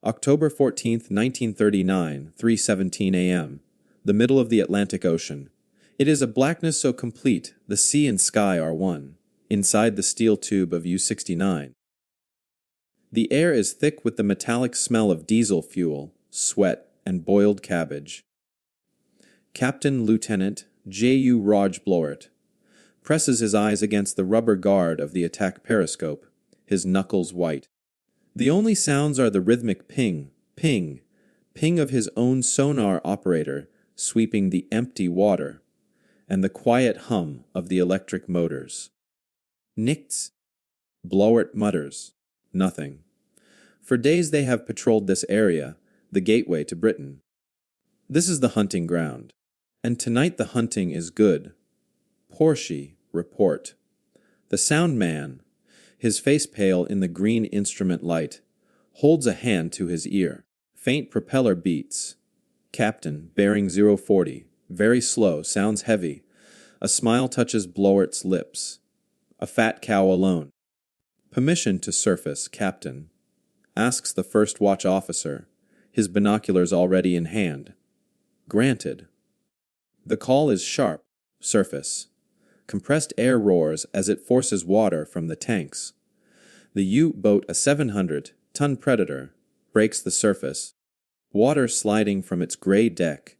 October 14, 1939, 3:17 a.m. The middle of the Atlantic Ocean. It is a blackness so complete, the sea and sky are one, inside the steel tube of U-69. The air is thick with the metallic smell of diesel fuel, sweat, and boiled cabbage. Captain Lieutenant J.U. Raj Blowart presses his eyes against the rubber guard of the attack periscope, his knuckles white. The only sounds are the rhythmic ping, ping, ping of his own sonar operator sweeping the empty water, and the quiet hum of the electric motors. Nichts. Blowart mutters. Nothing. For days they have patrolled this area, the gateway to Britain. This is the hunting ground, and tonight the hunting is good. Porsche, report. The sound man, his face pale in the green instrument light, holds a hand to his ear. Faint propeller beats. Captain, bearing 040, very slow, sounds heavy. A smile touches Blowart's lips. A fat cow alone. Permission to surface, Captain, asks the first watch officer, his binoculars already in hand. Granted. The call is sharp, surface. Compressed air roars as it forces water from the tanks. The U-boat, a 700-ton Predator, breaks the surface, water sliding from its gray deck.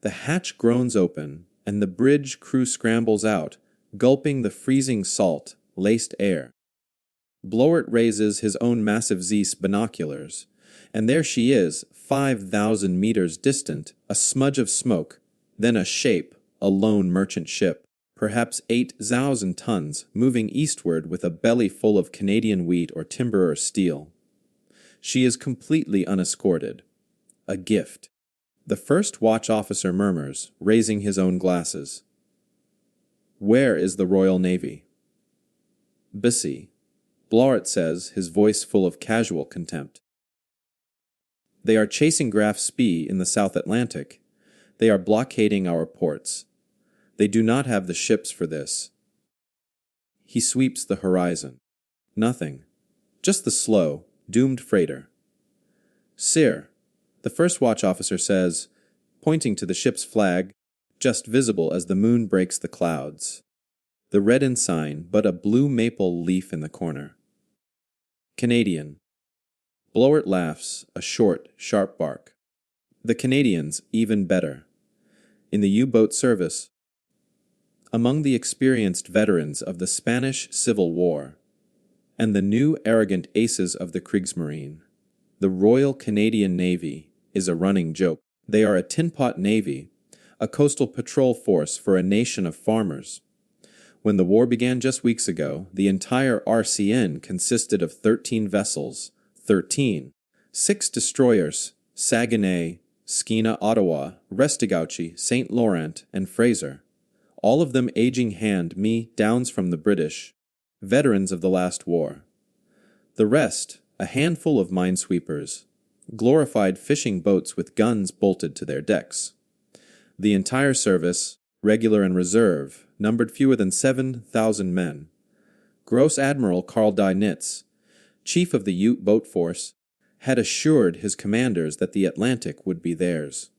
The hatch groans open, and the bridge crew scrambles out, gulping the freezing salt-laced air. Blowart raises his own massive Zeiss binoculars, and there she is, 5,000 meters distant, a smudge of smoke, then a shape, a lone merchant ship, perhaps 8,000 tons, moving eastward with a belly full of Canadian wheat or timber or steel. She is completely unescorted. A gift. The first watch officer murmurs, raising his own glasses. Where is the Royal Navy? Busy. Blowart says, his voice full of casual contempt. They are chasing Graf Spee in the South Atlantic. They are blockading our ports. They do not have the ships for this. He sweeps the horizon. Nothing. Just the slow, doomed freighter. Sir, the first watch officer says, pointing to the ship's flag, just visible as the moon breaks the clouds. The red ensign, but a blue maple leaf in the corner. Canadian. Blowart laughs, a short, sharp bark. The Canadians, even better. In the U-boat service. Among the experienced veterans of the Spanish Civil War, and the new arrogant aces of the Kriegsmarine, the Royal Canadian Navy is a running joke. They are a Tinpot Navy, a coastal patrol force for a nation of farmers. When the war began just weeks ago, the entire RCN consisted of 13 vessels, 6 destroyers, Saguenay, Skeena Ottawa, Restigouche, St. Laurent, and Fraser, all of them aging hand-me-downs from the British, veterans of the last war. The rest, a handful of minesweepers, glorified fishing boats with guns bolted to their decks. The entire service, regular and reserve, numbered fewer than 7,000 men. Gross Admiral Karl Dynitz, chief of the U-boat force, had assured his commanders that the Atlantic would be theirs.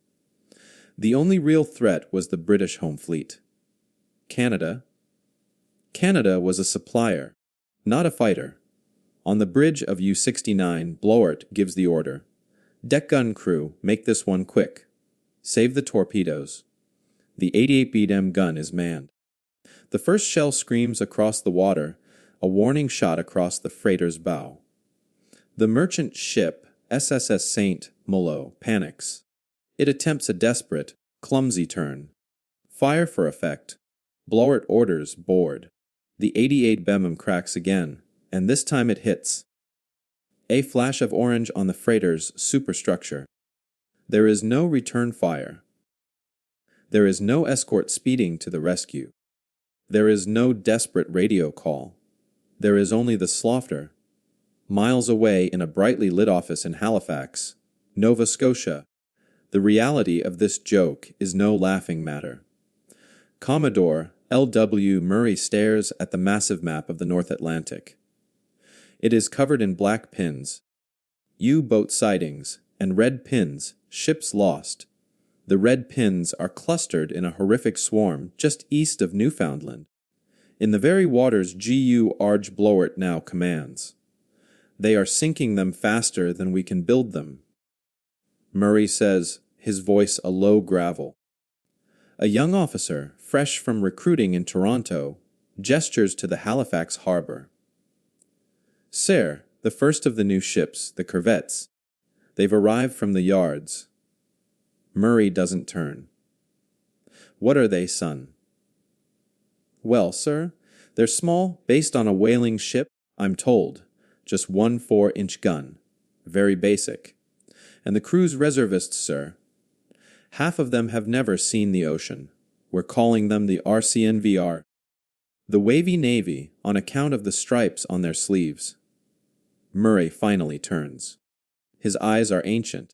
The only real threat was the British home fleet. Canada. Canada was a supplier, not a fighter. On the bridge of U-69, Blowart gives the order. Deck gun crew, make this one quick. Save the torpedoes. The 88 BDM gun is manned. The first shell screams across the water, a warning shot across the freighter's bow. The merchant ship, SSS St. Malo, panics. It attempts a desperate, clumsy turn. Fire for effect. Blowart orders board. The 88 BM cracks again, and this time it hits. A flash of orange on the freighter's superstructure. There is no return fire. There is no escort speeding to the rescue. There is no desperate radio call. There is only the slaughter. Miles away in a brightly lit office in Halifax, Nova Scotia, the reality of this joke is no laughing matter. Commodore L.W. Murray stares at the massive map of the North Atlantic. It is covered in black pins. U-boat sightings and red pins, ships lost. The red pins are clustered in a horrific swarm just east of Newfoundland, in the very waters GU Arge Blowert now commands. They are sinking them faster than we can build them. Murray says, his voice a low gravel. A young officer, fresh from recruiting in Toronto, gestures to the Halifax harbor. Sir, the first of the new ships, the corvettes. They've arrived from the yards. Murray doesn't turn. What are they, son? Well, sir, they're small, based on a whaling ship, I'm told. Just 1 4-inch gun. Very basic. And the crew's reservists, sir. Half of them have never seen the ocean. We're calling them the RCNVR. The wavy navy, on account of the stripes on their sleeves. Murray finally turns. His eyes are ancient.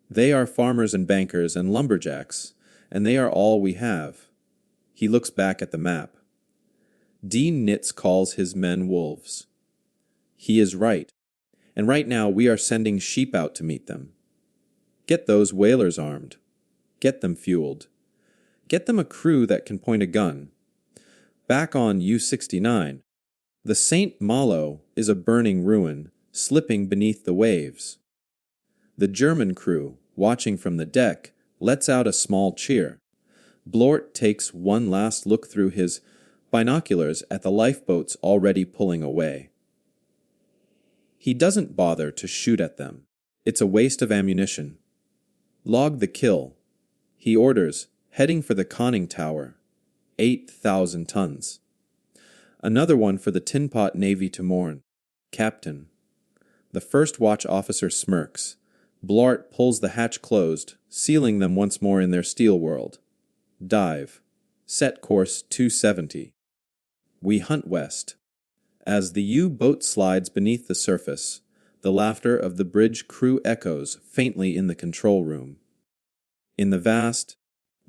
They are farmers and bankers and lumberjacks, and they are all we have. He looks back at the map. Dean Nitz calls his men wolves. He is right, and right now we are sending sheep out to meet them. Get those whalers armed. Get them fueled. Get them a crew that can point a gun. Back on U-69, the St. Malo is a burning ruin, slipping beneath the waves. The German crew, watching from the deck, lets out a small cheer. Blort takes one last look through his binoculars at the lifeboats already pulling away. He doesn't bother to shoot at them. It's a waste of ammunition. Log the kill. He orders, heading for the conning tower. 8,000 tons. Another one for the Tinpot Navy to mourn. Captain. The first watch officer smirks. Blart pulls the hatch closed, sealing them once more in their steel world. Dive. Set course 270. We hunt west. As the U-boat slides beneath the surface, the laughter of the bridge crew echoes faintly in the control room. In the vast,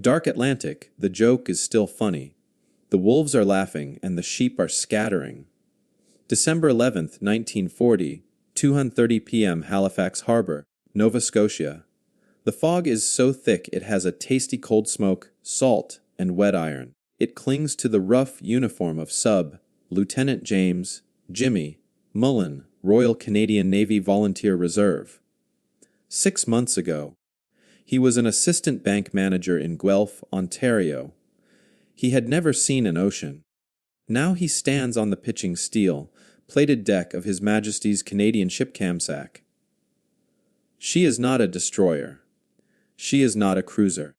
dark Atlantic, the joke is still funny. The wolves are laughing and the sheep are scattering. December 11th, 1940, 2:30 p.m. Halifax Harbor, Nova Scotia. The fog is so thick it has a tasty cold smoke, salt, and wet iron. It clings to the rough uniform of Lieutenant Jimmy Mullan, Royal Canadian Navy Volunteer Reserve. 6 months ago, he was an assistant bank manager in Guelph, Ontario. He had never seen an ocean. Now he stands on the pitching steel, plated deck of His Majesty's Canadian ship Camsack. She is not a destroyer. She is not a cruiser.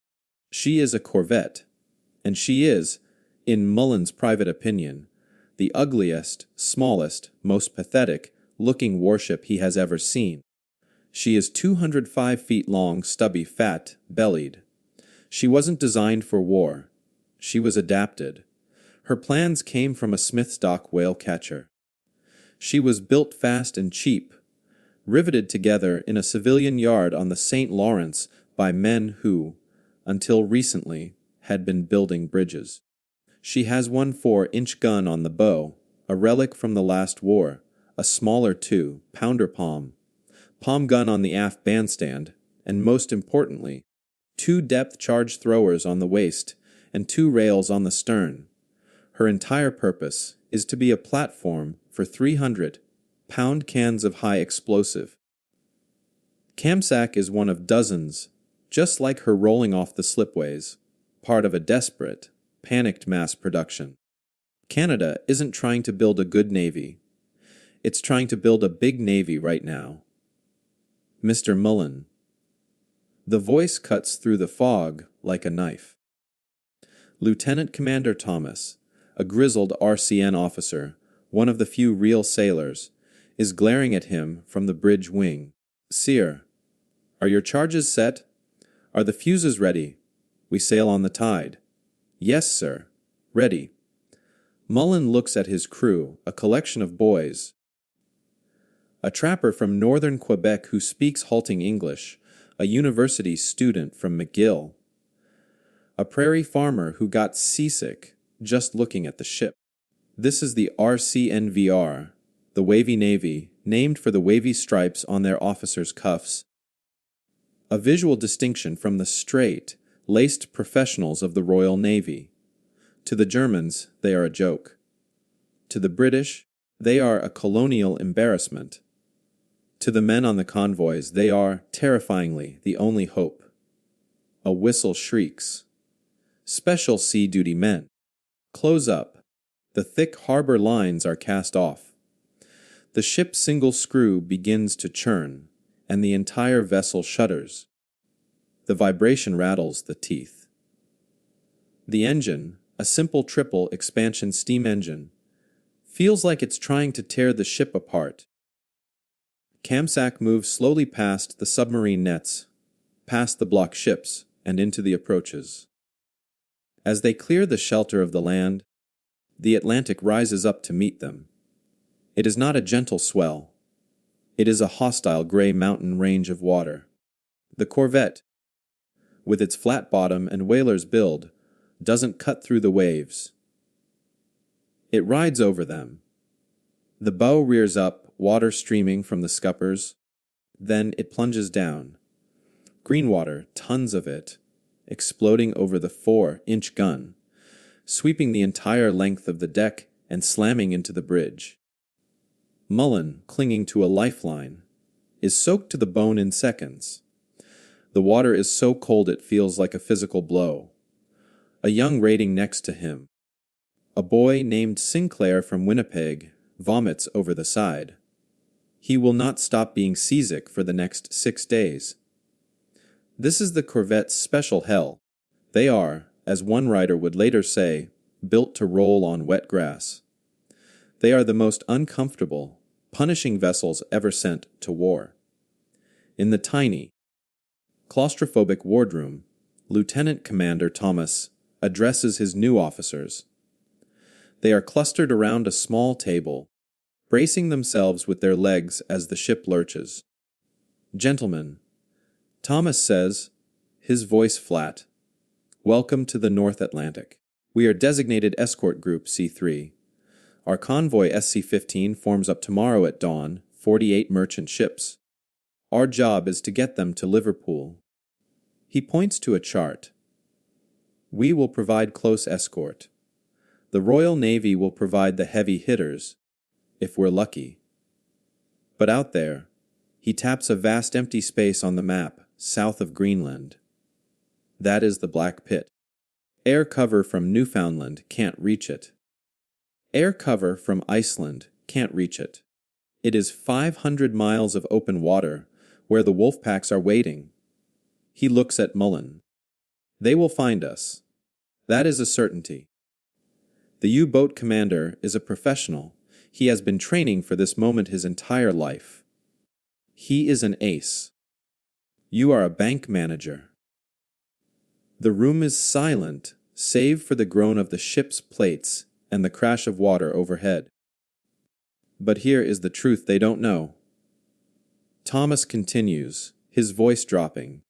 She is a corvette. And she is, in Mullan's private opinion, the ugliest, smallest, most pathetic-looking warship he has ever seen. She is 205 feet long, stubby, fat, bellied. She wasn't designed for war. She was adapted. Her plans came from a Smith's Dock whale catcher. She was built fast and cheap, riveted together in a civilian yard on the St. Lawrence by men who, until recently, had been building bridges. She has 1 4-inch gun on the bow, a relic from the last war, a smaller 2-pounder palm gun on the aft bandstand, and most importantly, 2 depth charge throwers on the waist and 2 rails on the stern. Her entire purpose is to be a platform for 300-pound cans of high explosive. Camsack is one of dozens, just like her rolling off the slipways, part of a desperate, panicked mass production. Canada isn't trying to build a good navy. It's trying to build a big navy right now. Mr. Mullan. The voice cuts through the fog like a knife. Lieutenant Commander Thomas, a grizzled RCN officer, one of the few real sailors, is glaring at him from the bridge wing. Sir, are your charges set? Are the fuses ready? We sail on the tide. Yes, sir. Ready. Mullan looks at his crew, a collection of boys. A trapper from northern Quebec who speaks halting English, a university student from McGill. A prairie farmer who got seasick just looking at the ship. This is the RCNVR, the Wavy Navy, named for the wavy stripes on their officers' cuffs, a visual distinction from the straight, laced professionals of the Royal Navy. To the Germans, they are a joke. To the British, they are a colonial embarrassment. To the men on the convoys, they are, terrifyingly, the only hope. A whistle shrieks. Special sea duty men. Close up. The thick harbor lines are cast off. The ship's single screw begins to churn, and the entire vessel shudders. The vibration rattles the teeth. The engine, a simple triple expansion steam engine, feels like it's trying to tear the ship apart. Camsack moves slowly past the submarine nets, past the block ships, and into the approaches. As they clear the shelter of the land, the Atlantic rises up to meet them. It is not a gentle swell. It is a hostile gray mountain range of water. The corvette, with its flat bottom and whaler's build, doesn't cut through the waves. It rides over them. The bow rears up, water streaming from the scuppers. Then it plunges down. Green water, tons of it, exploding over the 4-inch gun, sweeping the entire length of the deck and slamming into the bridge. Mullan, clinging to a lifeline, is soaked to the bone in seconds. The water is so cold it feels like a physical blow. A young rating next to him, a boy named Sinclair from Winnipeg, vomits over the side. He will not stop being seasick for the next 6 days. This is the corvette's special hell. They are, as one writer would later say, built to roll on wet grass. They are the most uncomfortable, punishing vessels ever sent to war. In the tiny, claustrophobic wardroom, Lieutenant Commander Thomas addresses his new officers. They are clustered around a small table, bracing themselves with their legs as the ship lurches. "Gentlemen," Thomas says, his voice flat, "welcome to the North Atlantic. We are designated Escort Group C3. Our convoy SC-15 forms up tomorrow at dawn, 48 merchant ships. Our job is to get them to Liverpool." He points to a chart. "We will provide close escort. The Royal Navy will provide the heavy hitters, if we're lucky. But out there," he taps a vast empty space on the map, south of Greenland. "That is the Black Pit. Air cover from Newfoundland can't reach it. Air cover from Iceland can't reach it. It is 500 miles of open water where the wolf packs are waiting." He looks at Mullan. "They will find us. That is a certainty." The U-boat commander is a professional. He has been training for this moment his entire life. He is an ace. You are a bank manager. The room is silent, save for the groan of the ship's plates and the crash of water overhead. But here is the truth they don't know. Thomas continues, his voice dropping.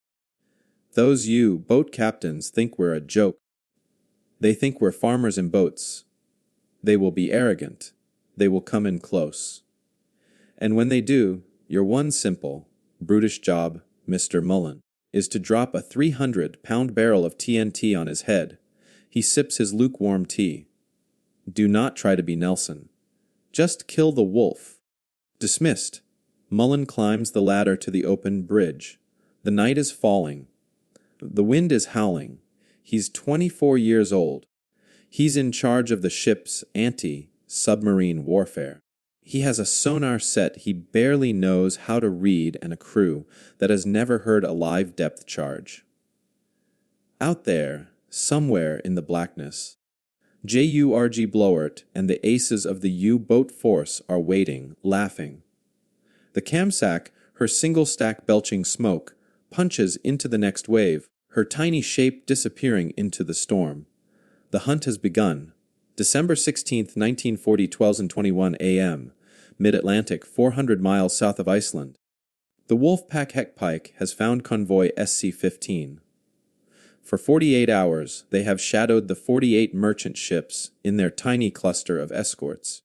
"Those U-boat captains think we're a joke. They think we're farmers in boats. They will be arrogant. They will come in close. And when they do, your one simple, brutish job, Mr. Mullan, is to drop a 300-pound barrel of TNT on his head." He sips his lukewarm tea. "Do not try to be Nelson. Just kill the wolf." Dismissed. Mullan climbs the ladder to the open bridge. The night is falling. The wind is howling. He's 24 years old. He's in charge of the ship's anti-submarine warfare. He has a sonar set he barely knows how to read and a crew that has never heard a live depth charge. Out there, somewhere in the blackness, JURG Blowert and the aces of the U-boat force are waiting, laughing. The Camsack, her single stack belching smoke, punches into the next wave, her tiny shape disappearing into the storm. The hunt has begun. December 16, 1940, 12:21 a.m., mid-Atlantic, 400 miles south of Iceland. The Wolfpack Heckpike has found convoy SC-15. For 48 hours, they have shadowed the 48 merchant ships in their tiny cluster of escorts.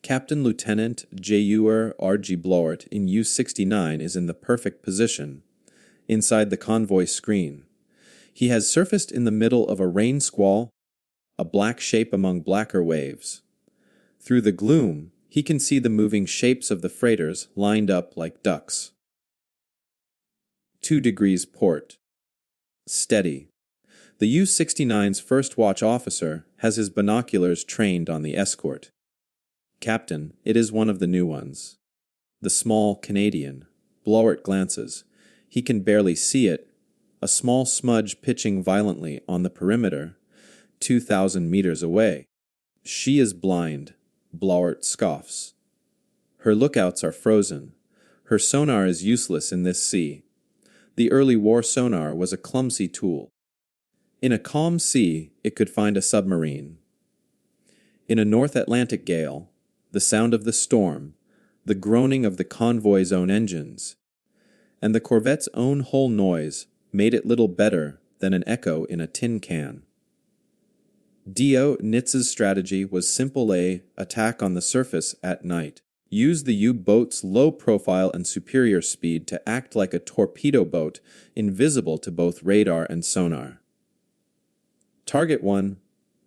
Captain Lieutenant Jimmy Mullan in U-69 is in the perfect position, inside the convoy screen. He has surfaced in the middle of a rain squall, a black shape among blacker waves. Through the gloom, he can see the moving shapes of the freighters lined up like ducks. 2 degrees port. Steady. The U-69's first watch officer has his binoculars trained on the escort. Captain, it is one of the new ones. The small Canadian. Blowart glances. He can barely see it. A small smudge pitching violently on the perimeter, 2,000 meters away. She is blind. Blowart scoffs. Her lookouts are frozen. Her sonar is useless in this sea. The early war sonar was a clumsy tool. In a calm sea, it could find a submarine. In a North Atlantic gale, the sound of the storm, the groaning of the convoy's own engines, and the corvette's own hull noise made it little better than an echo in a tin can. D.O. Nitz's strategy was simple: attack on the surface at night. Use the U-boat's low profile and superior speed to act like a torpedo boat, invisible to both radar and sonar. Target 1,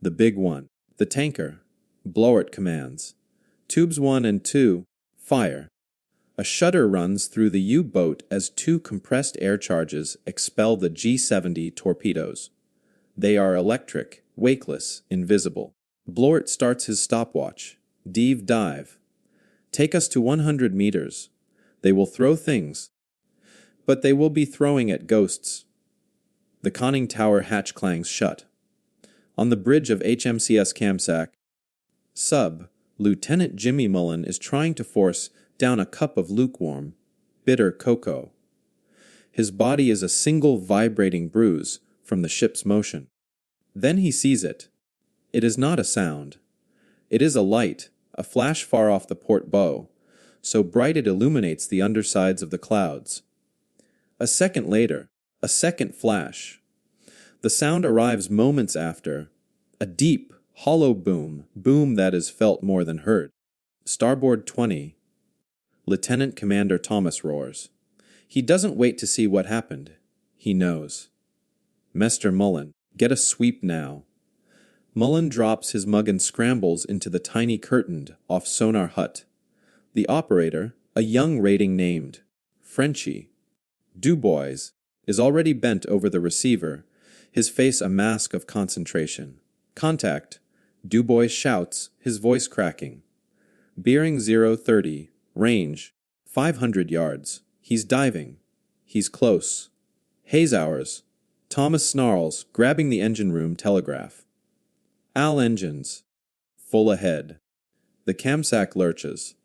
the big one, the tanker. Blowart commands. Tubes 1 and 2, fire. A shudder runs through the U-boat as 2 compressed air charges expel the G-70 torpedoes. They are electric, wakeless, invisible. Blowart starts his stopwatch. Dive. Take us to 100 meters. They will throw things, but they will be throwing at ghosts. The conning tower hatch clangs shut. On the bridge of HMCS Camsack, Lieutenant Jimmy Mullan is trying to force down a cup of lukewarm, bitter cocoa. His body is a single vibrating bruise from the ship's motion. Then he sees it. It is not a sound. It is a light, a flash far off the port bow, so bright it illuminates the undersides of the clouds. A second later, a second flash. The sound arrives moments after, a deep, hollow boom that is felt more than heard. Starboard 20. Lieutenant Commander Thomas roars. He doesn't wait to see what happened. He knows. Mr. Mullan, get a sweep now. Mullan drops his mug and scrambles into the tiny curtained off sonar hut. The operator, a young rating named Frenchie Dubois, is already bent over the receiver, his face a mask of concentration. Contact. Dubois shouts, his voice cracking. Bearing 030, range, 500 yards. He's diving. He's close. Haze hours. Thomas snarls, grabbing the engine room telegraph. All engines. Full ahead. The Camsack lurches.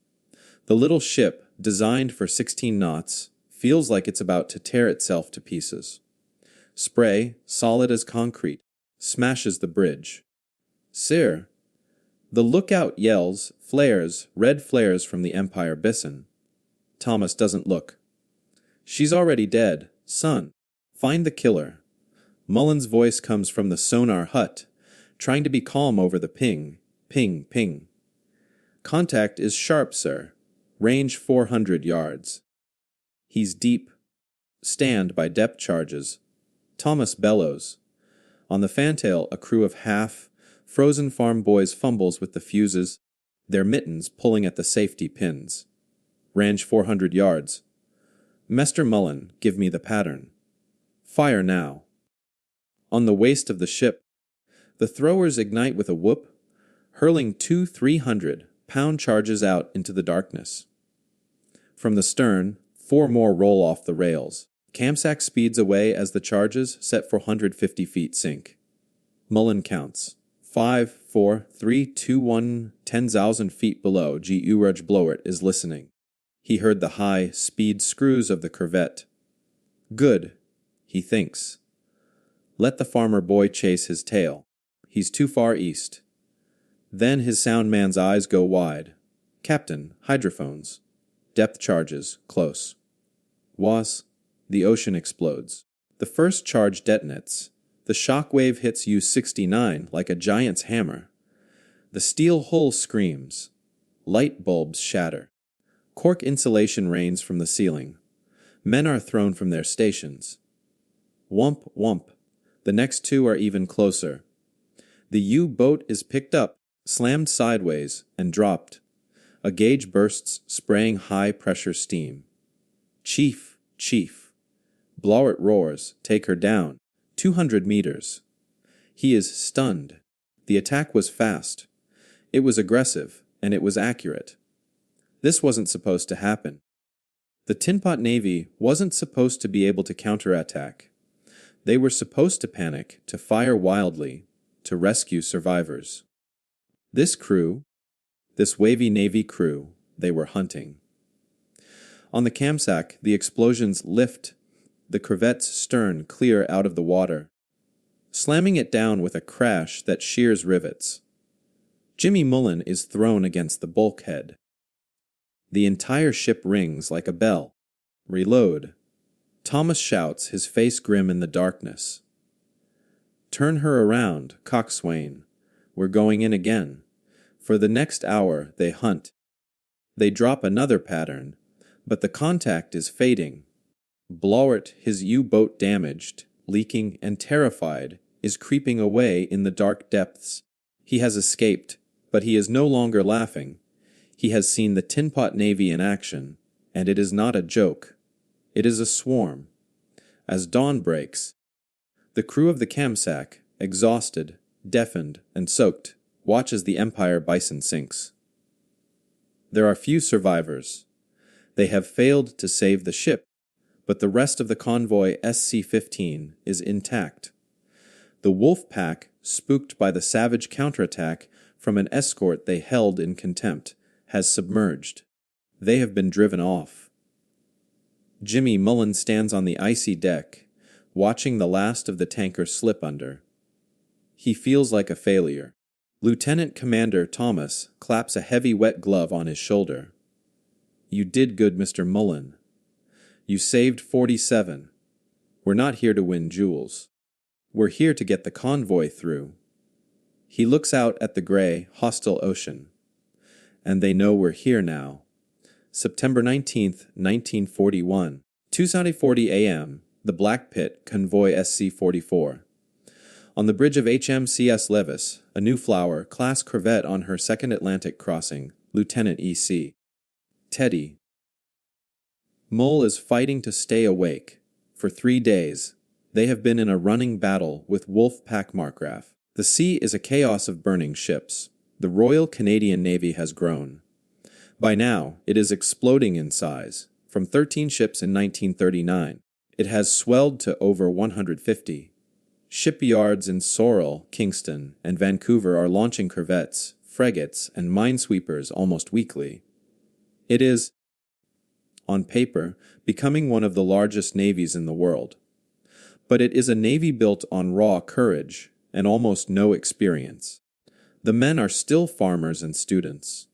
The little ship, designed for 16 knots, feels like it's about to tear itself to pieces. Spray, solid as concrete, smashes the bridge. Sir! The lookout yells, flares, red flares from the Empire Bison. Thomas doesn't look. She's already dead. Son, find the killer. Mullan's voice comes from the sonar hut, trying to be calm over the ping, ping, ping. Contact is sharp, sir. Range 400 yards. He's deep. Stand by depth charges. Thomas bellows. On the fantail, a crew of half-frozen farm boys fumbles with the fuses, their mittens pulling at the safety pins. Range 400 yards. Mr. Mullan, give me the pattern. Fire now. On the waist of the ship, the throwers ignite with a whoop, hurling 2 300-pound charges out into the darkness. From the stern, 4 more roll off the rails. Camsack speeds away as the charges, set for 150 feet, sink. Mullan counts. 5, 4, 3, 2, 1, 10,000 feet below. G.U.R.G. Blowart is listening. He heard the high-speed screws of the corvette. Good, he thinks. Let the farmer boy chase his tail. He's too far east. Then his sound man's eyes go wide. Captain, hydrophones. Depth charges, close. Was. The ocean explodes. The first charge detonates. The shock wave hits U-69 like a giant's hammer. The steel hull screams. Light bulbs shatter. Cork insulation rains from the ceiling. Men are thrown from their stations. Whump, whump. The next two are even closer. The U-boat is picked up, slammed sideways, and dropped. A gauge bursts, spraying high-pressure steam. Chief, chief. Blawart roars, take her down. 200 meters. He is stunned. The attack was fast. It was aggressive, and it was accurate. This wasn't supposed to happen. The Tinpot Navy wasn't supposed to be able to counterattack. They were supposed to panic, to fire wildly, to rescue survivors. This crew, this wavy Navy crew, they were hunting. On the Camsack, the explosions lift the corvette's stern clear out of the water, slamming it down with a crash that shears rivets. Jimmy Mullan is thrown against the bulkhead. The entire ship rings like a bell. Reload. Thomas shouts, his face grim in the darkness. Turn her around, coxswain. We're going in again. For the next hour, they hunt. They drop another pattern, but the contact is fading. Blawart, his U-boat damaged, leaking, and terrified, is creeping away in the dark depths. He has escaped, but he is no longer laughing. He has seen the Tinpot Navy in action, and it is not a joke. It is a swarm. As dawn breaks, the crew of the Camsack, exhausted, deafened, and soaked, watches the Empire Bison sinks. There are few survivors. They have failed to save the ship, but the rest of the convoy SC-15 is intact. The wolf pack, spooked by the savage counterattack from an escort they held in contempt, has submerged. They have been driven off. Jimmy Mullan stands on the icy deck, watching the last of the tanker slip under. He feels like a failure. Lieutenant Commander Thomas claps a heavy wet glove on his shoulder. You did good, Mr. Mullan. You saved 47. We're not here to win jewels. We're here to get the convoy through. He looks out at the gray, hostile ocean. And they know we're here now. September 19th, 1941. 2:40 a.m. The Black Pit, Convoy SC-44. On the bridge of HMCS Levis, a New Flower, class corvette on her second Atlantic crossing, Lieutenant E.C. Teddy. Mull is fighting to stay awake. For 3 days, they have been in a running battle with Wolf Pack Markgraf. The sea is a chaos of burning ships. The Royal Canadian Navy has grown. By now, it is exploding in size. From 13 ships in 1939, it has swelled to over 150. Shipyards in Sorel, Kingston, and Vancouver are launching corvettes, frigates, and minesweepers almost weekly. It is, on paper, becoming one of the largest navies in the world. But it is a navy built on raw courage and almost no experience. The men are still farmers and students.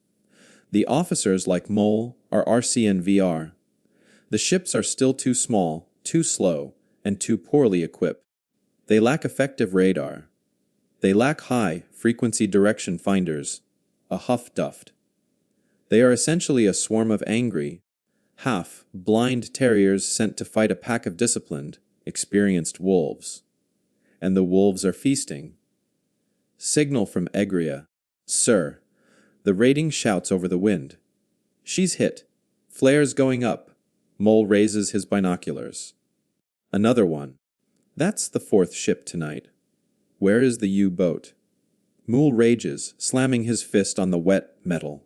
The officers, like Mull, are RC and VR. The ships are still too small, too slow, and too poorly equipped. They lack effective radar. They lack high-frequency direction finders, a huff-duft. They are essentially a swarm of angry, half-blind terriers sent to fight a pack of disciplined, experienced wolves. And the wolves are feasting. Signal from Egria. Sir. The rating shouts over the wind. She's hit. Flares going up. Mull raises his binoculars. Another one. That's the 4th ship tonight. Where is the U-boat? Mull rages, slamming his fist on the wet metal.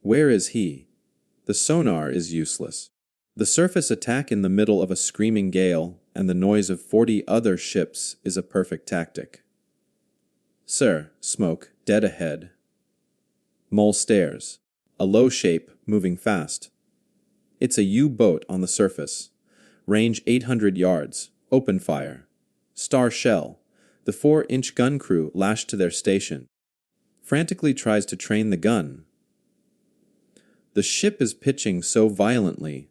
Where is he? The sonar is useless. The surface attack in the middle of a screaming gale and the noise of 40 other ships is a perfect tactic. Sir, smoke, dead ahead. Mull stares. A low shape, moving fast. It's a U-boat on the surface. Range 800 yards. Open fire. Star shell. The 4-inch gun crew lashed to their station. Frantically tries to train the gun. The ship is pitching so violently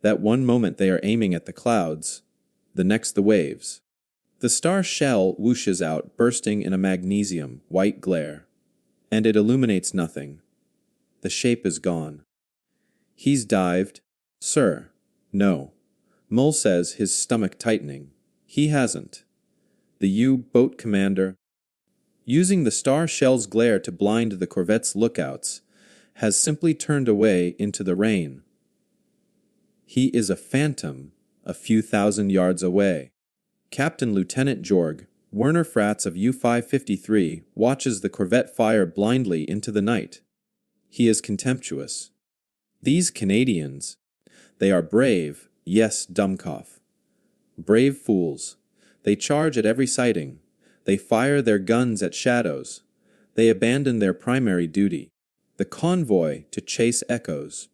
that one moment they are aiming at the clouds, the next the waves. The star shell whooshes out, bursting in a magnesium white glare, and it illuminates nothing. The shape is gone. He's dived. Sir. No. Mull says, his stomach tightening. He hasn't. The U-boat commander, using the star shell's glare to blind the corvette's lookouts, has simply turned away into the rain. He is a phantom a few thousand yards away. Captain Lieutenant Jorg Werner Fratz of U-553 watches the corvette fire blindly into the night. He is contemptuous. These Canadians, they are brave, yes, Dummkopf. Brave fools. They charge at every sighting. They fire their guns at shadows. They abandon their primary duty, the convoy, to chase echoes.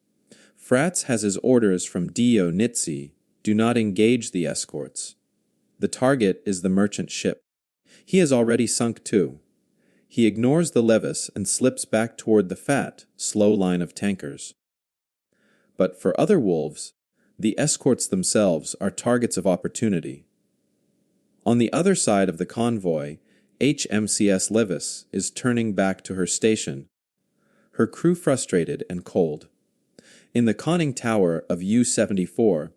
Fratz has his orders from Dio Nitsi, do not engage the escorts. The target is the merchant ship. He has already sunk too. He ignores the Levis and slips back toward the fat, slow line of tankers. But for other wolves, the escorts themselves are targets of opportunity. On the other side of the convoy, HMCS Levis is turning back to her station, her crew frustrated and cold. In the conning tower of U-74,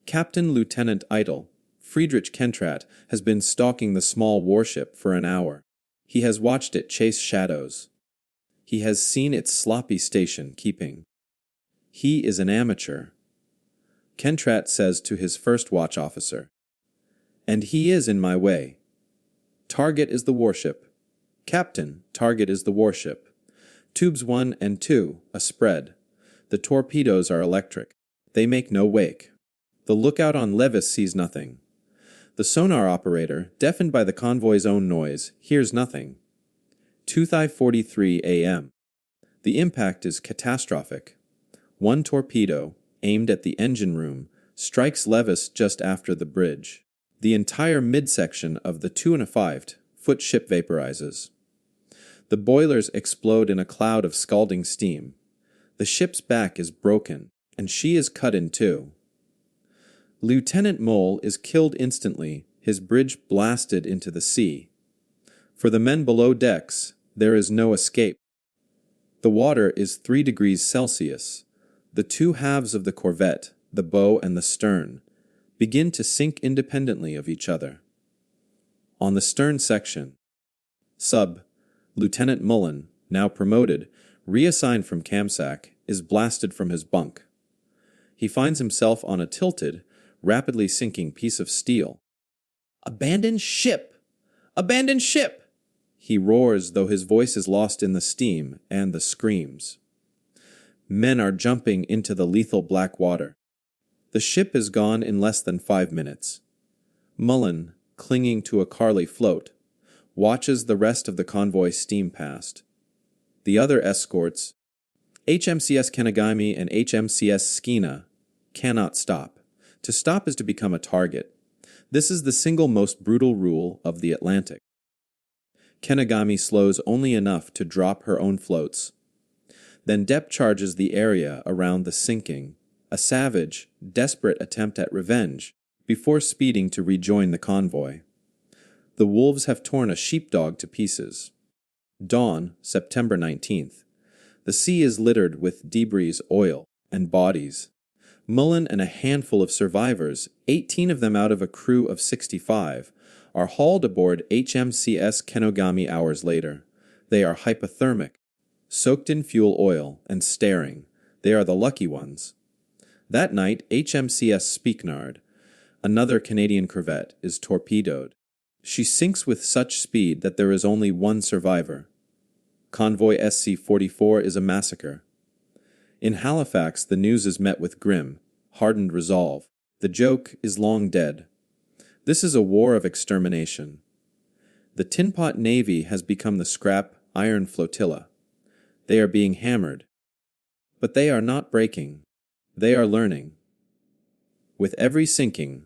Captain Lieutenant Eitel, Friedrich Kentrat, has been stalking the small warship for an hour. He has watched it chase shadows. He has seen its sloppy station keeping. He is an amateur. Kentrat says to his first watch officer, "And he is in my way. Target is the warship. Captain, target is the warship. Tubes 1 and 2, a spread. The torpedoes are electric. They make no wake. The lookout on Levis sees nothing. The sonar operator, deafened by the convoy's own noise, hears nothing. 2:43 a.m. The impact is catastrophic. One torpedo, aimed at the engine room, strikes Levis just after the bridge. The entire midsection of the 2.5-foot ship vaporizes. The boilers explode in a cloud of scalding steam. The ship's back is broken, and she is cut in two. Lieutenant Mull is killed instantly, his bridge blasted into the sea. For the men below decks, there is no escape. The water is 3 degrees Celsius. The two halves of the corvette, the bow and the stern, begin to sink independently of each other. On the stern section, Lieutenant Mullan, now promoted, reassigned from Camsack, is blasted from his bunk. He finds himself on a tilted, rapidly sinking piece of steel. "Abandon ship! Abandon ship!" he roars, though his voice is lost in the steam and the screams. Men are jumping into the lethal black water. The ship is gone in less than 5 minutes. Mullan, clinging to a Carly float, watches the rest of the convoy steam past. The other escorts, HMCS Kenogami and HMCS Skina, cannot stop. To stop is to become a target. This is the single most brutal rule of the Atlantic. Kenogami slows only enough to drop her own floats. Then depth charges the area around the sinking, a savage, desperate attempt at revenge, before speeding to rejoin the convoy. The wolves have torn a sheepdog to pieces. Dawn, September 19th. The sea is littered with debris, oil, and bodies. Mullan and a handful of survivors, 18 of them out of a crew of 65, are hauled aboard HMCS Kenogami hours later. They are hypothermic, soaked in fuel oil, and staring. They are the lucky ones. That night, HMCS Spieknard, another Canadian corvette, is torpedoed. She sinks with such speed that there is only one survivor. Convoy SC-44 is a massacre. In Halifax, the news is met with grim, hardened resolve. The joke is long dead. This is a war of extermination. The Tinpot Navy has become the scrap iron flotilla. They are being hammered. But they are not breaking. They are learning. With every sinking,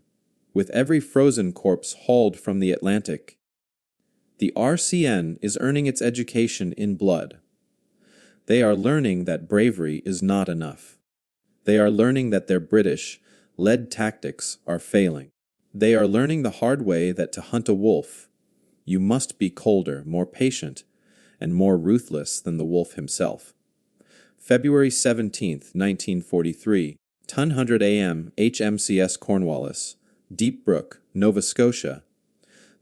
with every frozen corpse hauled from the Atlantic, the RCN is earning its education in blood. They are learning that bravery is not enough. They are learning that their British-led tactics are failing. They are learning the hard way that to hunt a wolf, you must be colder, more patient, and more ruthless than the wolf himself. February 17, 1943, 10:00 a.m. HMCS Cornwallis, Deep Brook, Nova Scotia.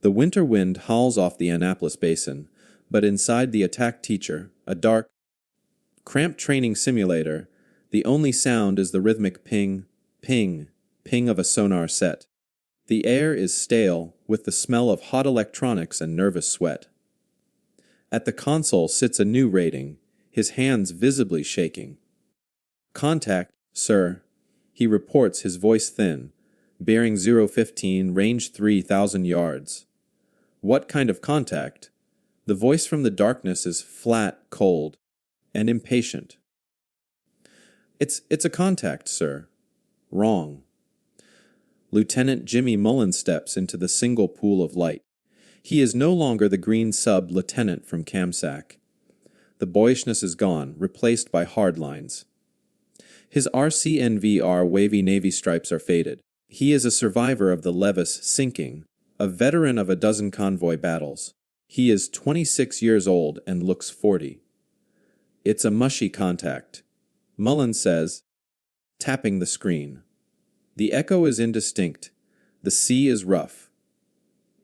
The winter wind howls off the Annapolis Basin, but inside the attack teacher, a dark, cramped training simulator, the only sound is the rhythmic ping, ping, ping of a sonar set. The air is stale, with the smell of hot electronics and nervous sweat. At the console sits a new rating, his hands visibly shaking. "Contact, sir," he reports, his voice thin. "Bearing 015, range 3,000 yards. "What kind of contact?" The voice from the darkness is flat, cold, and impatient. It's a contact, sir." "Wrong." Lieutenant Jimmy Mullan steps into the single pool of light. He is no longer the green sub-lieutenant from Camsack. The boyishness is gone, replaced by hard lines. His RCNVR wavy navy stripes are faded. He is a survivor of the Levis sinking, a veteran of a dozen convoy battles. He is 26 years old and looks 40. "It's a mushy contact," Mullan says, tapping the screen. The echo is indistinct. The sea is rough.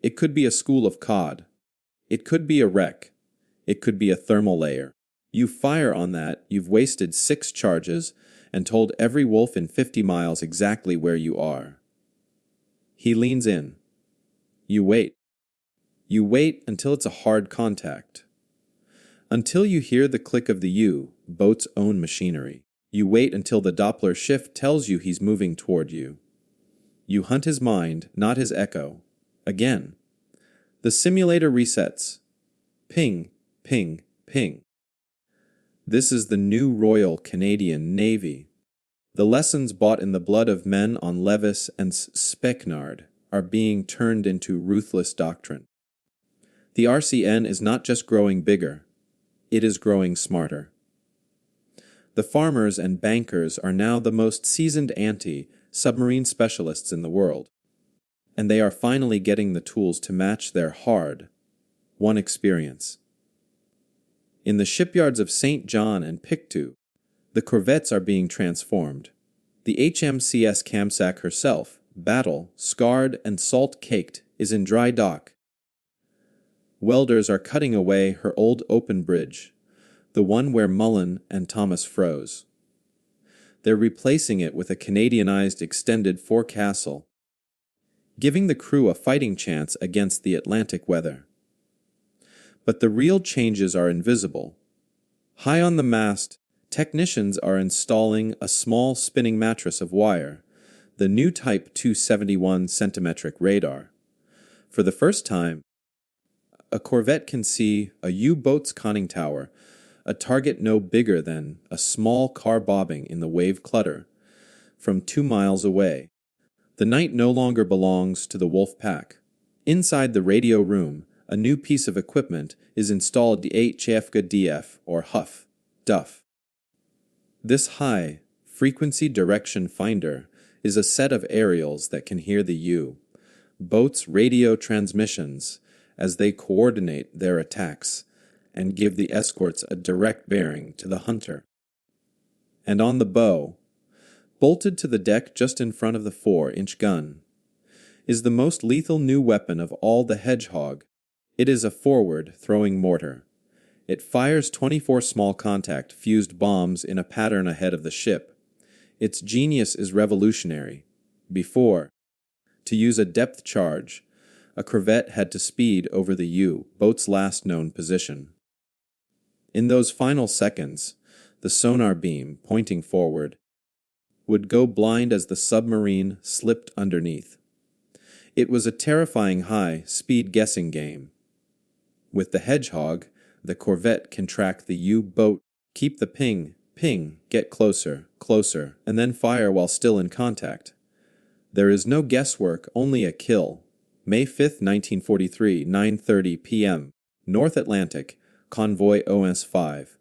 It could be a school of cod. It could be a wreck. It could be a thermal layer. You fire on that, you've wasted 6 charges and told every wolf in 50 miles exactly where you are. He leans in. You wait. You wait until it's a hard contact. Until you hear the click of the U, boat's own machinery. You wait until the Doppler shift tells you he's moving toward you. You hunt his mind, not his echo. Again. The simulator resets. Ping, ping, ping. This is the new Royal Canadian Navy. The lessons bought in the blood of men on Levis and Spikenard are being turned into ruthless doctrine. The RCN is not just growing bigger, it is growing smarter. The farmers and bankers are now the most seasoned anti-submarine specialists in the world, and they are finally getting the tools to match their hard-won experience. In the shipyards of St. John and Pictou, the corvettes are being transformed. The HMCS Camsack herself, battle, scarred and salt-caked, is in dry dock. Welders are cutting away her old open bridge, the one where Mullan and Thomas froze. They're replacing it with a Canadianized extended forecastle, giving the crew a fighting chance against the Atlantic weather. But the real changes are invisible. High on the mast, technicians are installing a small spinning mattress of wire, the new Type 271 centimetric radar. For the first time, a corvette can see a U-boat's conning tower, a target no bigger than a small car bobbing in the wave clutter, from 2 miles away. The night no longer belongs to the wolf pack. Inside the radio room, a new piece of equipment is installed, the HFGDF, or HUF, DUF. This high-frequency direction finder is a set of aerials that can hear the U-boat's radio transmissions as they coordinate their attacks and give the escorts a direct bearing to the hunter. And on the bow, bolted to the deck just in front of the 4-inch gun, is the most lethal new weapon of all, the Hedgehog. It is a forward-throwing mortar. It fires 24 small contact fused bombs in a pattern ahead of the ship. Its genius is revolutionary. Before, to use a depth charge, a corvette had to speed over the U-boat's last known position. In those final seconds, the sonar beam, pointing forward, would go blind as the submarine slipped underneath. It was a terrifying high-speed guessing game. With the Hedgehog, the corvette can track the U-boat, keep the ping, get closer, closer, and then fire while still in contact. There is no guesswork, only a kill. May 5, 1943, 9:30 p.m., North Atlantic, Convoy OS-5.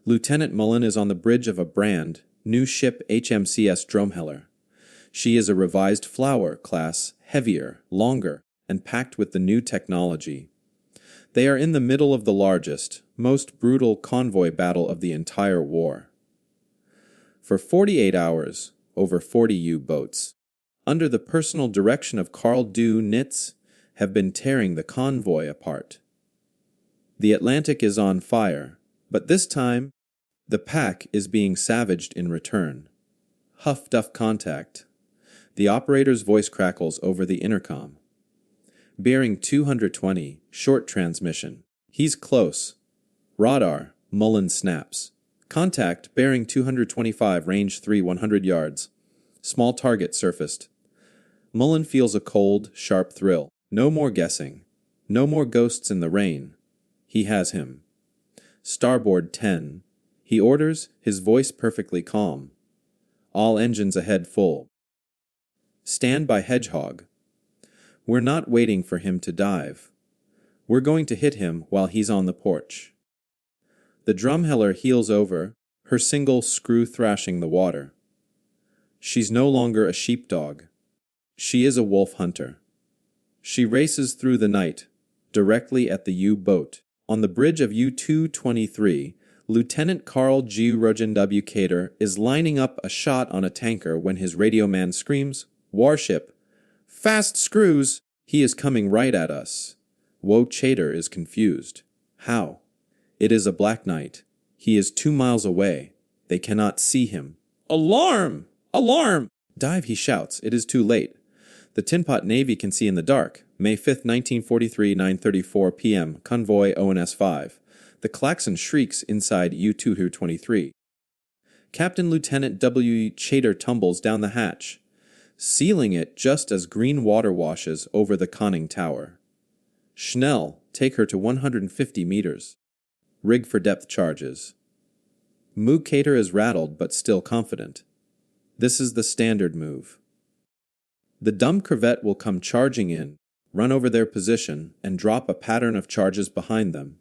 Lieutenant Mullan is on the bridge of a brand new ship, HMCS Drumheller. She is a revised Flower class, heavier, longer, and packed with the new technology. They are in the middle of the largest, most brutal convoy battle of the entire war. For 48 hours, over 40 U-boats, under the personal direction of Karl du Nitz, have been tearing the convoy apart. The Atlantic is on fire, but this time, the pack is being savaged in return. Huff-duff contact. The operator's voice crackles over the intercom. Bearing 220, short transmission. He's close. Radar, Mullan snaps. Contact, bearing 225, range 3, 100 yards. Small target surfaced. Mullan feels a cold, sharp thrill. No more guessing. No more ghosts in the rain. He has him. Starboard 10. He orders, his voice perfectly calm. All engines ahead full. Stand by Hedgehog. We're not waiting for him to dive. We're going to hit him while he's on the porch. The drumheller heels over, her single screw thrashing the water. She's no longer a sheepdog. She is a wolf hunter. She races through the night, directly at the U-boat. On the bridge of U-223, Lieutenant Karl G. WW2 is lining up a shot on a tanker when his radio man screams, "Warship! Fast screws! He is coming right at us." WW2 is confused. How? It is a black night. He is 2 miles away. They cannot see him. Alarm! Alarm! Dive, he shouts. It is too late. The Tinpot Navy can see in the dark. May 5, 1943, 9:34 p.m. Convoy ONS 5. The klaxon shrieks inside U-223. Captain Lieutenant WW2 tumbles down the hatch, sealing it just as green water washes over the conning tower. Schnell, take her to 150 meters. Rig for depth charges. Cater is rattled but still confident. This is the standard move. The dumb corvette will come charging in, run over their position, and drop a pattern of charges behind them.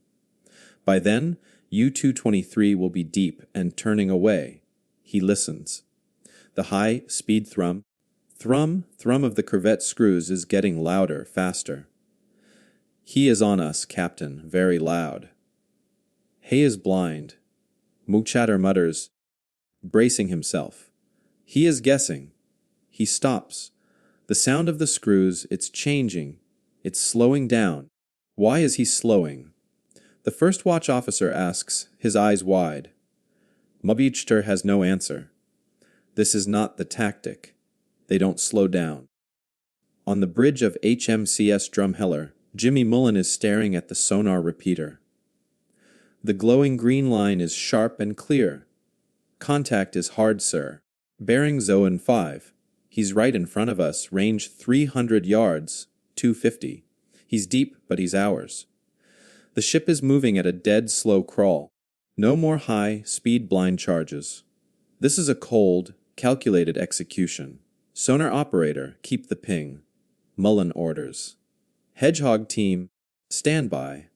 By then, U-223 will be deep and turning away. He listens. The high-speed thrum of the corvette screws is getting louder, faster. He is on us, Captain, very loud. Hay is blind. Muchatter mutters, bracing himself. He is guessing. He stops. The sound of the screws, it's changing. It's slowing down. Why is he slowing? The first watch officer asks, his eyes wide. Muchatter has no answer. This is not the tactic. They don't slow down. On the bridge of HMCS Drumheller, Jimmy Mullan is staring at the sonar repeater. The glowing green line is sharp and clear. Contact is hard, sir. Bearing Zoan 5. He's right in front of us, range 300 yards, 250. He's deep, but he's ours. The ship is moving at a dead slow crawl. No more high-speed blind charges. This is a cold, calculated execution. Sonar operator, keep the ping. Mullan orders. Hedgehog team, stand by.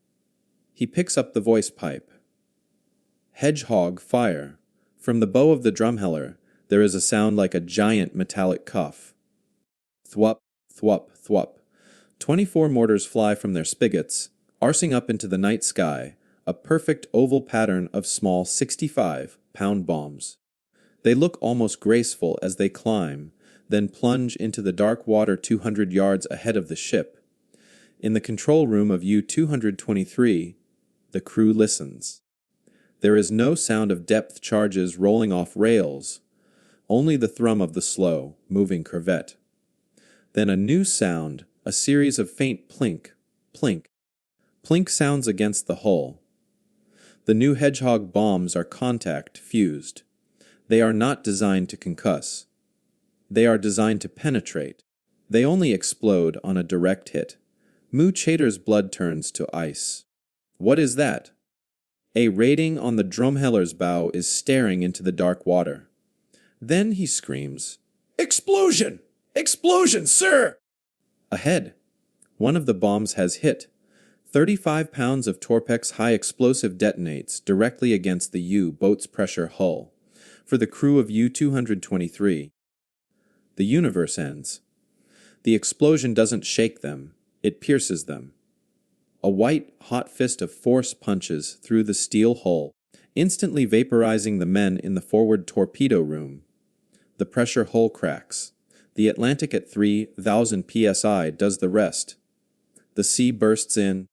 He picks up the voice pipe. Hedgehog, fire. From the bow of the drumheller, there is a sound like a giant metallic cuff. Thwup, thwup, thwup. 24 mortars fly from their spigots, arsing up into the night sky, a perfect oval pattern of small 65-pound bombs. They look almost graceful as they climb, then plunge into the dark water 200 yards ahead of the ship. In the control room of U-223, the crew listens. There is no sound of depth charges rolling off rails, only the thrum of the slow, moving corvette. Then a new sound, a series of faint plink, plink. Plink sounds against the hull. The new Hedgehog bombs are contact fused. They are not designed to concuss. They are designed to penetrate. They only explode on a direct hit. Muchatter's blood turns to ice. What is that? A rating on the drumheller's bow is staring into the dark water. Then he screams, "Explosion! Explosion, sir!" Ahead, one of the bombs has hit. 35 pounds of Torpex high explosive detonates directly against the U-boat's pressure hull. For the crew of U-223, the universe ends. The explosion doesn't shake them, it pierces them. A white, hot fist of force punches through the steel hull, instantly vaporizing the men in the forward torpedo room. The pressure hull cracks. The Atlantic at 3,000 psi does the rest. The sea bursts in,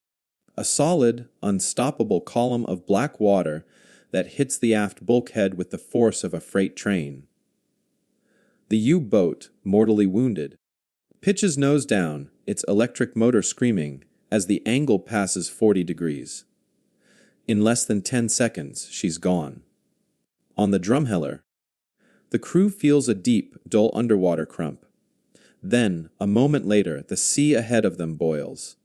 a solid, unstoppable column of black water that hits the aft bulkhead with the force of a freight train. The U-boat, mortally wounded, pitches nose down, its electric motor screaming as the angle passes 40 degrees. In less than 10 seconds, she's gone. On the drumheller, the crew feels a deep, dull underwater crump. Then, a moment later, the sea ahead of them boils.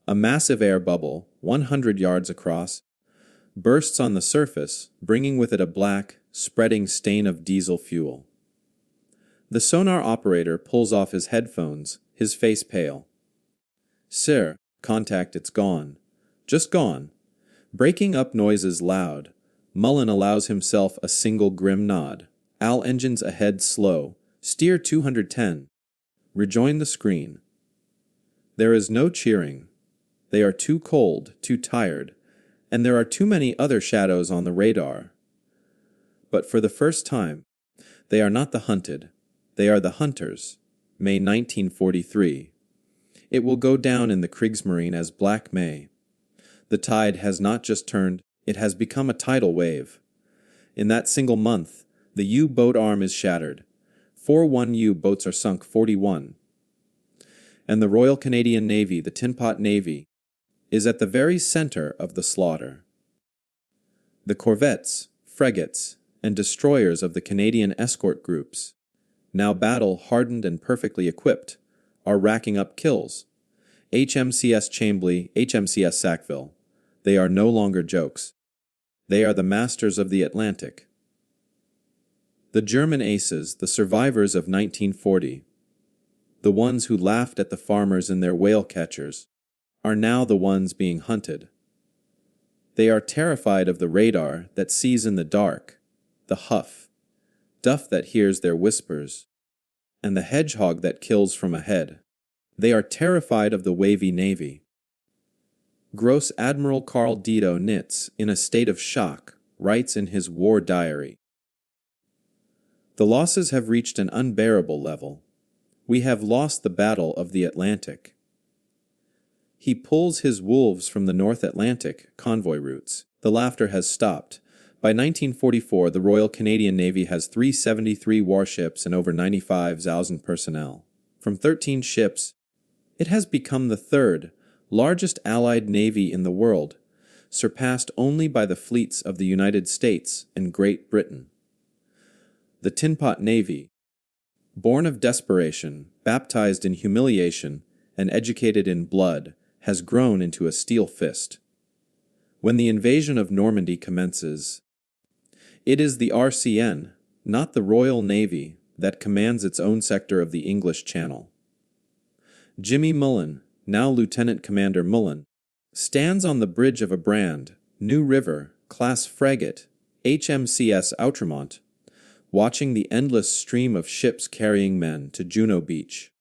A massive air bubble, 100 yards across, bursts on the surface, bringing with it a black, spreading stain of diesel fuel. The sonar operator pulls off his headphones, his face pale. "Sir, contact, it's gone. Just gone." Breaking up noises loud, Mullan allows himself a single grim nod. "Al engines ahead slow. Steer 210. Rejoin the screen." There is no cheering. They are too cold, too tired, and there are too many other shadows on the radar. But for the first time, they are not the hunted. They are the hunters. May 1943. It will go down in the Kriegsmarine as Black May. The tide has not just turned, it has become a tidal wave. In that single month, the U-boat arm is shattered. 4 1U boats are sunk 41. And the Royal Canadian Navy, the Tinpot Navy, is at the very center of the slaughter. The corvettes, frigates, and destroyers of the Canadian escort groups, now battle-hardened and perfectly equipped, are racking up kills. HMCS Chambly, HMCS Sackville. They are no longer jokes. They are the masters of the Atlantic. The German aces, the survivors of 1940, the ones who laughed at the farmers in their whale catchers, are now the ones being hunted. They are terrified of the radar that sees in the dark, the duff that hears their whispers, and the hedgehog that kills from ahead. They are terrified of the wavy navy. Gross Admiral Carl Dito Nitz, in a state of shock, writes in his war diary, "The losses have reached an unbearable level. We have lost the Battle of the Atlantic." He pulls his wolves from the North Atlantic convoy routes. The laughter has stopped. By 1944, the Royal Canadian Navy has 373 warships and over 95,000 personnel. From 13 ships, it has become the third largest Allied navy in the world, surpassed only by the fleets of the United States and Great Britain. The Tinpot Navy, born of desperation, baptized in humiliation, and educated in blood, has grown into a steel fist. When the invasion of Normandy commences, it is the RCN, not the Royal Navy, that commands its own sector of the English Channel. Jimmy Mullan, now Lieutenant Commander Mullan, stands on the bridge of a brand, New River, class frigate, HMCS Outremont, watching the endless stream of ships carrying men to Juno Beach.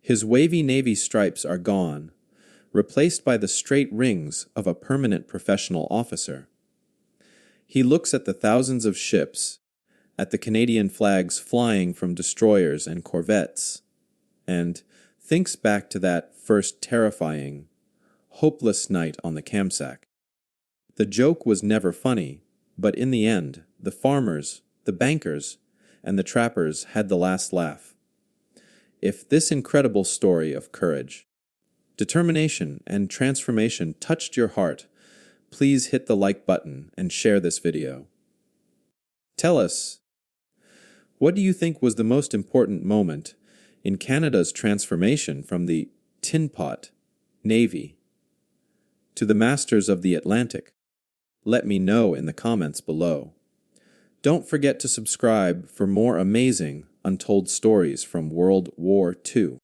His wavy navy stripes are gone, replaced by the straight rings of a permanent professional officer. He looks at the thousands of ships, at the Canadian flags flying from destroyers and corvettes, and thinks back to that first terrifying, hopeless night on the Camsack. The joke was never funny, but in the end, the farmers, the bankers, and the trappers had the last laugh. If this incredible story of courage, determination, and transformation touched your heart, please hit the like button and share this video. Tell us, what do you think was the most important moment in Canada's transformation from the Tinpot Navy to the masters of the Atlantic? Let me know in the comments below. Don't forget to subscribe for more amazing, untold stories from World War II.